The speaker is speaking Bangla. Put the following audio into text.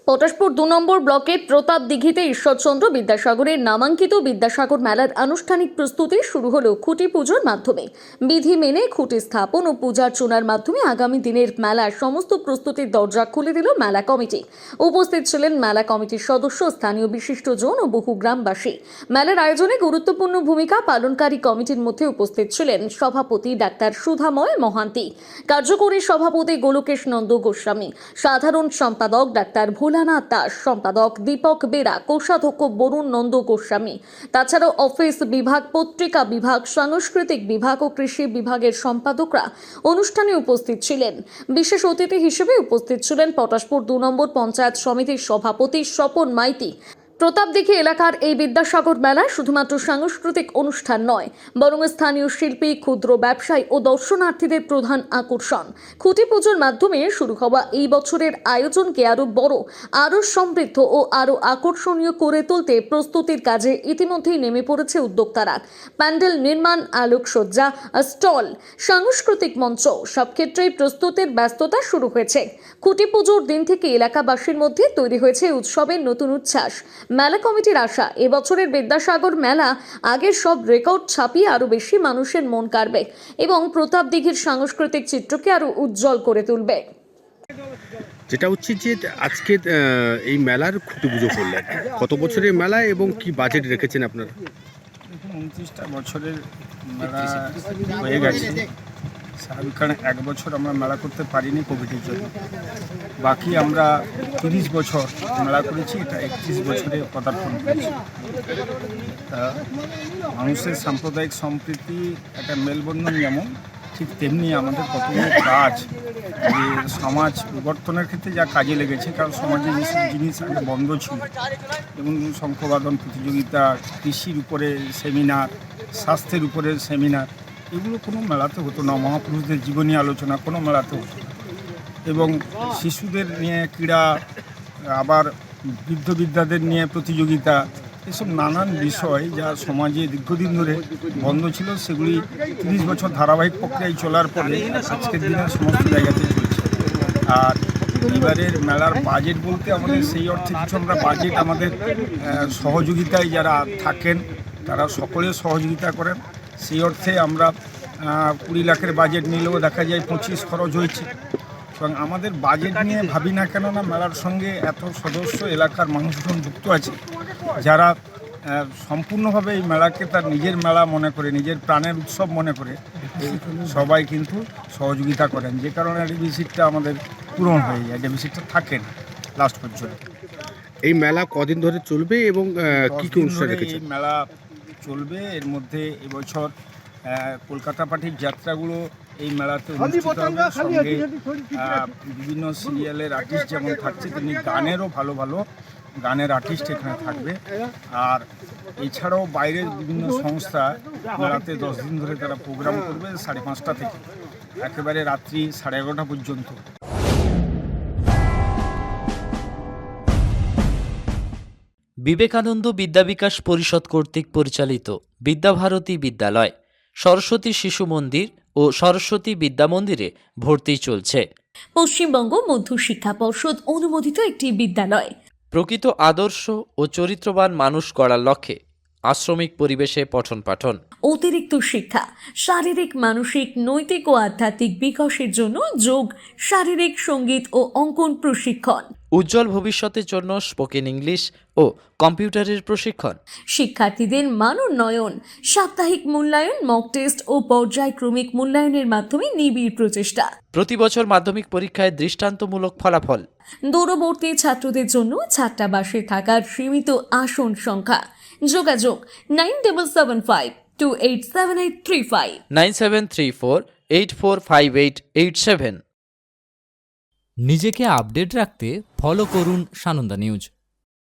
পটাশপুর ২ নম্বর ব্লকের প্রতাপদিঘিতে ঈশ্বরচন্দ্র বিদ্যাসাগরের নামাঙ্কিত বিদ্যাসাগর মেলার আনুষ্ঠানিক প্রস্তুতি শুরু হলো খুঁটি পুজোর মাধ্যমে। বিধি মেনে খুঁটি স্থাপন ও পূজার্চনার মাধ্যমে আগামী দিনের মেলার সমস্ত প্রস্তুতির দরজা খুলে দিল মেলা কমিটি। উপস্থিত ছিলেন মেলা কমিটির সদস্য, স্থানীয় বিশিষ্টজন ও বহু গ্রামবাসী। মেলার আয়োজনে গুরুত্বপূর্ণ ভূমিকা পালনকারী কমিটির মধ্যে উপস্থিত ছিলেন সভাপতি ডাক্তার সুধাময় মহান্তি, কার্যকরী সভাপতি গোলকেশ নন্দ গোস্বামী, সাধারণ সম্পাদক ডাক্তার ভোলানাথ দাস, সম্পাদক দীপক বেরা, কোষাধ্যক্ষ বরুণ নন্দ গোস্বামী। তাছাড়াও অফিস বিভাগ, পত্রিকা বিভাগ, সাংস্কৃতিক বিভাগ ও কৃষি বিভাগের সম্পাদকরা অনুষ্ঠানে উপস্থিত ছিলেন। বিশেষ অতিথি হিসেবে উপস্থিত ছিলেন পটাশপুর ২ নম্বর পঞ্চায়েত সমিতির সভাপতি স্বপন মাইতি। প্রতাপদিঘি এলাকার এই বিদ্যাসাগর মেলা শুধুমাত্র সাংস্কৃতিক অনুষ্ঠান নয়, বরং স্থানীয় শিল্পী, ক্ষুদ্র ব্যবসায়ী ও দর্শনার্থীদের প্রধান আকর্ষণ। খুঁটি পুজোর মাধ্যমে শুরু হওয়া এই বছরের আয়োজনকে আরও বড়, আরও সমৃদ্ধ ও আরও আকর্ষণীয় করে তুলতে প্রস্তুতির কাজে ইতিমধ্যেই নেমে পড়েছে উদ্যোক্তারা। প্যান্ডেল নির্মাণ, আলোকসজ্জা, স্টল, সাংস্কৃতিক মঞ্চ, সব ক্ষেত্রেই প্রস্তুতির ব্যস্ততা শুরু হয়েছে। খুঁটি পুজোর দিন থেকে এলাকাবাসীর মধ্যে তৈরি হয়েছে উৎসবের নতুন উচ্ছ্বাস। মেলা কমিটির আশা, এবছরের বিদ্যাসাগর মেলা আগের সব রেকর্ড ছাপিয়ে আরো বেশি মানুষের মন কাড়বে এবং প্রতাপদিঘির সাংস্কৃতিক চিত্রকে আরো উজ্জ্বল করে তুলবে। যেটা হচ্ছে যে আজকে এই মেলার খুঁটি পুজো করলেন, কত বছরের মেলা এবং কি বাজেট রেখেছেন আপনারা? 29টা বছরের মেলা হয়ে গেছে। স্বাভাবিক কারণে 1 বছর আমরা মেলা করতে পারিনি কোভিডের জন্য। বাকি আমরা 30 বছর মেলা করেছি, এটা 31 বছরে পদার্পণ করেছি। তা মানুষের সাম্প্রদায়িক সম্প্রীতি, একটা মেলবন্ধন যেমন, ঠিক তেমনি আমাদের কতগুলো কাজ যে সমাজ বিবর্তনের ক্ষেত্রে যা কাজে লেগেছে। কারণ সমাজে যেসব জিনিস আগে বন্ধ ছিল, যেমন শঙ্খবাদন প্রতিযোগিতা, কৃষির উপরে সেমিনার, স্বাস্থ্যের উপরে সেমিনার, এগুলো কোনো মেলাতে হতো না। মহাপুরুষদের জীবনী আলোচনা কোনো মেলাতে হতো না। এবং শিশুদের নিয়ে ক্রীড়া, আবার বৃদ্ধদের নিয়ে প্রতিযোগিতা, এসব নানান বিষয় যা সমাজে দীর্ঘদিন ধরে বন্ধ ছিল, সেগুলি 30 বছর ধারাবাহিক প্রক্রিয়ায় চলার পরে আজকের দিনে সমস্ত জায়গাতে চলছে। আর এবারের মেলার বাজেট বলতে আমাদের সেই অর্থে কিছু আমরা বাজেট আমাদের সহযোগিতায় যারা থাকেন তারা সকলে সহযোগিতা করেন। সেই অর্থে আমরা 20 লাখের বাজেট নিলেও দেখা যায় 25 খরচ হয়েছে। এবং আমাদের বাজেট নিয়ে ভাবি না, কেননা মেলার সঙ্গে এত সদস্য এলাকার মানুষজন যুক্ত আছে, যারা সম্পূর্ণভাবে এই মেলাকে তার নিজের মেলা মনে করে, নিজের প্রাণের উৎসব মনে করে সবাই কিন্তু সহযোগিতা করেন, যে কারণে ডেফিসিটটা আমাদের পূরণ হয়ে যায়, ডেফিসিটটা থাকে না লাস্ট পর্যন্ত। এই মেলা কদিন ধরে চলবে এবং কি কি অনুষ্ঠান রেখেছেন? এই মেলা চলবে। এর মধ্যে এবছর কলকাতা পার্টির যাত্রাগুলো এই মেলাতে অনুষ্ঠিত হবে। সঙ্গে বিভিন্ন সিরিয়ালের আর্টিস্ট যেমন থাকছে, তেমনি গানেরও ভালো ভালো গানের আর্টিস্ট এখানে থাকবে। আর এছাড়াও বাইরের বিভিন্ন সংস্থা মেলাতে 10 দিন ধরে তারা প্রোগ্রাম করবে, 5:30টা থেকে একেবারে রাত্রি 11:30 পর্যন্ত। বিবেকানন্দ বিদ্যাবিকাশ পরিষদ কর্তৃক পরিচালিত বিদ্যাভারতী বিদ্যালয়, সরস্বতী শিশু মন্দির ও সরস্বতী বিদ্যা মন্দিরে ভর্তি চলছে। পশ্চিমবঙ্গ মধ্য শিক্ষা পর্ষদ অনুমোদিত একটি বিদ্যালয়। প্রকৃত আদর্শ ও চরিত্রবান মানুষ গড়ার লক্ষ্যে আশ্রমিক পরিবেশে পঠন পাঠন, অতিরিক্ত শিক্ষা, শারীরিক, মানসিক, নৈতিক ও আধ্যাত্মিক বিকাশের জন্য যোগ, শারীরিক, সঙ্গীত ও অঙ্কন প্রশিক্ষণ, উজ্জ্বল ভবিষ্যতের জন্য স্পোকেন ইংলিশ ও কম্পিউটারের প্রশিক্ষণ, শিক্ষার্থীদের মান উন্নয়ন, সাপ্তাহিক মূল্যায়ন, মক টেস্ট ও পর্যায়ক্রমিক মূল্যায়নের মাধ্যমে নিবিড় প্রচেষ্টা। প্রতি বছর মাধ্যমিক পরীক্ষায় দৃষ্টান্তমূলক ফলাফল। দূরবর্তী ছাত্রদের জন্য ছাত্রাবাসে থাকার সীমিত আসন সংখ্যা। যোগাযোগ 9775287835 9734845887। নিজেকে আপডেট রাখতে ফলো করুন সানন্দা নিউজ।